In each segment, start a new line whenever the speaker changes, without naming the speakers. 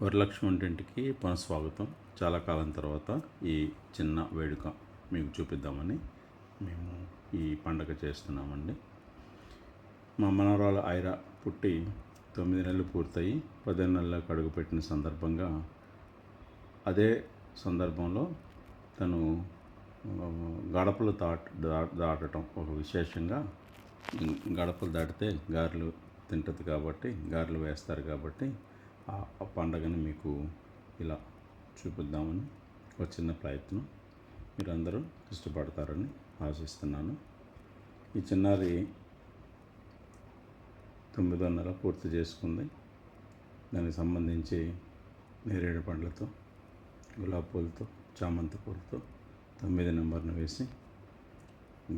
వరలక్ష్మి వంటింటికి పునఃస్వాగతం. చాలా కాలం తర్వాత ఈ చిన్న వేడుక మీకు చూపిద్దామని మేము ఈ పండగ చేస్తున్నామండి. మా మనవరాలు ఐరా పుట్టి 9 నెలలు పూర్తయి 10 నెలలకు అడుగుపెట్టిన సందర్భంగా, అదే సందర్భంలో తను గడపలు దాటడం ఒక విశేషంగా. గడపలు దాటితే గారెలు తింటుంది కాబట్టి, గారెలు వేస్తారు కాబట్టి ఆ పండగని మీకు ఇలా చూపిద్దామని ఒక చిన్న ప్రయత్నం. మీరందరూ ఇష్టపడతారని ఆశిస్తున్నాను. ఈ చిన్నారి 9వ నెల పూర్తి చేసుకుంది. దానికి సంబంధించి నేరేడు పండ్లతో, గులాబీ పూలతో, చామంతి పూలతో 9 నెంబర్ను వేసి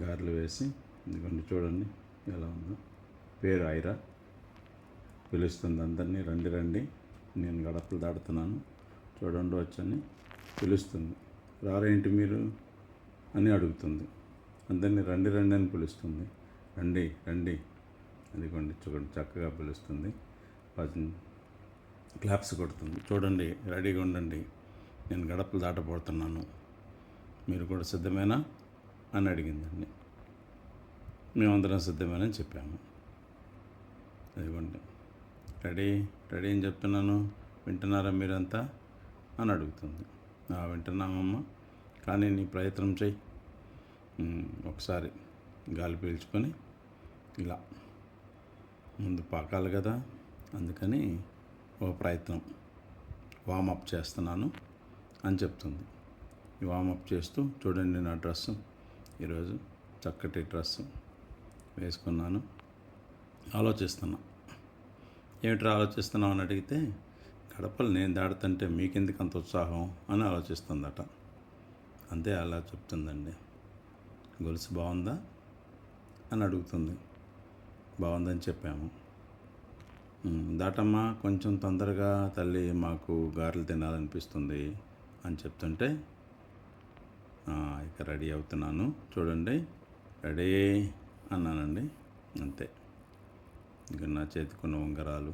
గారెలు వేసి, ఎందుకంటే చూడండి ఎలా ఉందో. పేరు ఐరా. పిలుస్తుంది అందరినీ, రండి రండి, నేను గడపలు దాడుతున్నాను, చూడండి వచ్చని పిలుస్తుంది. రారేంటి మీరు అని అడుగుతుంది. అందరినీ రండి రండి అని పిలుస్తుంది. రండి రండి, అదిగోండి చూడండి చక్కగా పిలుస్తుంది. క్లాప్స్ కొడుతుంది. చూడండి, రెడీగా ఉండండి, నేను గడపలు దాటబోతున్నాను, మీరు కూడా సిద్ధమేనా అని అడిగిందండి. మేమందరం సిద్ధమేనని చెప్పాము. అదిగోండి, రెడీ రెడీ అని చెప్తున్నాను, వింటున్నారా మీరంతా అని అడుగుతుంది. వింటున్నామమ్మా, కానీ నీ ప్రయత్నం చెయ్యి. ఒకసారి గాలి పీల్చుకొని ఇలా ముందు పాకాలి కదా, అందుకని ఒక ప్రయత్నం వామప్ చేస్తున్నాను అని చెప్తుంది. ఈ వామప్ చేస్తూ, చూడండి నా డ్రెస్సు, ఈరోజు చక్కటి డ్రెస్సు వేసుకున్నాను, ఆలోచిస్తున్నా. ఏమిట్రా ఆలోచిస్తున్నావు అని అడిగితే, గడపలు నేను దాడుతుంటే మీకెందుకు అంత ఉత్సాహం అని ఆలోచిస్తుందట. అంతే, అలా చెప్తుందండి. గొలుసు బాగుందా అని అడుగుతుంది. బాగుందని చెప్పాము. దాటమ్మా కొంచెం తొందరగా తల్లి, మాకు గారెలు తినాలనిపిస్తుంది అని చెప్తుంటే, ఇక రెడీ అవుతున్నాను, చూడండి రెడీ అన్నానండి. అంతే. ఇక నా చేతికున్న ఉంగరాలు,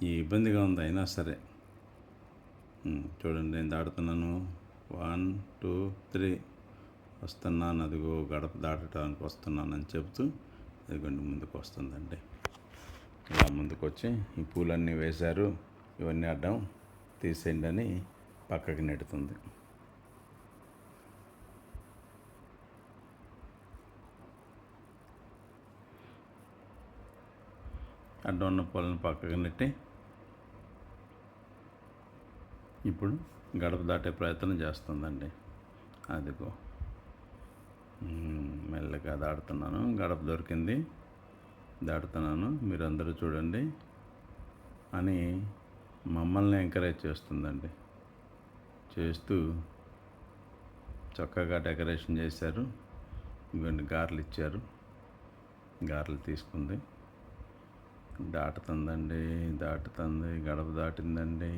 ఈ ఇబ్బందిగా ఉంది అయినా సరే, చూడండి నేను దాటుతున్నాను, 1 2 3 వస్తున్నాను, అదిగో గడప దాటడానికి వస్తున్నానని చెబుతూ అదిగోండి ముందుకు వస్తుందండి. ఇలా ముందుకు వచ్చి, ఈ పూలన్నీ వేశారు, ఇవన్నీ అడ్డం తీసేయండి అని పక్కకి నెడుతుంది. అడ్డం ఉన్న పూలను పక్కకి నెట్టి ఇప్పుడు గడప దాటే ప్రయత్నం చేస్తుందండి. అదిగో మెల్లగా దాడుతున్నాను, గడప దొరికింది, దాడుతున్నాను, మీరందరూ చూడండి అని మమ్మల్ని ఎంకరేజ్ చేస్తుందండి. చేస్తూ చక్కగా డెకరేషన్ చేశారు. ఇవన్నీ గారెలు ఇచ్చారు, గారెలు తీసుకుంది, దాటుతుంది, గడప దాటిందండి.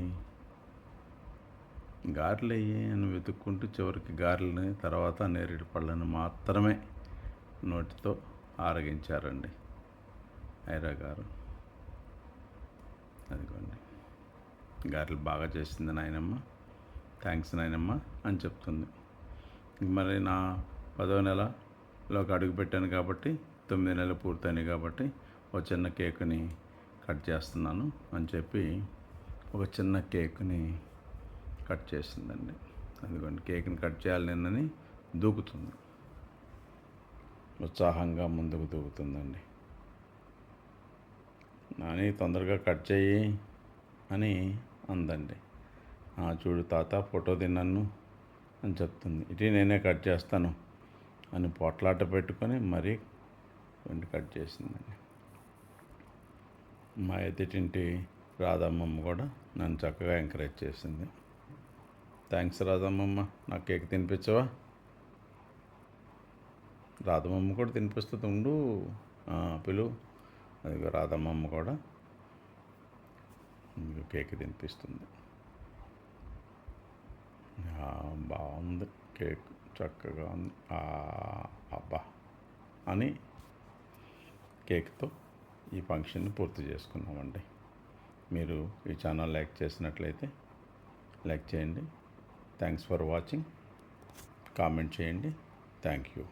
గారెలు అయ్యి అని వెతుక్కుంటూ చివరికి గారెలని, తర్వాత నేరేడు పళ్ళని మాత్రమే నోటితో ఆరగించారండి ఐరా గారు. అదిగోండి, గారెలు బాగా చేసింది నాయనమ్మ, థ్యాంక్స్ నాయనమ్మ అని చెప్తుంది. మరి నా 10వ నెలలోకి అడుగుపెట్టాను కాబట్టి, 9 నెలలు పూర్తయినాయి కాబట్టి ఒక చిన్న కేకుని కట్ చేస్తున్నాను అని చెప్పి ఒక చిన్న కేకుని కట్ చేసిందండి. అందుకని కేక్ని కట్ చేయాలి నిన్నని దూకుతుంది, ఉత్సాహంగా ముందుకు దూకుతుందండి. నాని తొందరగా కట్ చేయి అని అందండి. చూడు తాత, ఫోటో తిన్నాను అని చెప్తుంది. ఇటీ నేనే కట్ చేస్తాను అని పొట్లాట పెట్టుకొని మరీ వెంట కట్ చేసిందండి. మా ఎదుటింటి రాధమ్మమ్మ కూడా నన్ను చక్కగా ఎంకరేజ్ చేసింది. థ్యాంక్స్ రాధమ్మమ్మ, నాకు కేక్ తినిపించవా? రాధమ్మమ్మ కూడా తినిపిస్తుంది, ఉండు పిలువు. అది రాధమ్మమ్మ కూడా కేక్ తినిపిస్తుంది. బాగుంది కేక్, చక్కగా ఉంది, అబ్బా అని కేక్తో ఈ ఫంక్షన్ని పూర్తి చేసుకున్నామండి. మీరు ఈ ఛానల్ లైక్ చేసినట్లయితే లైక్ చేయండి. Thanks for watching. కామెంట్ చేయండి. Thank you.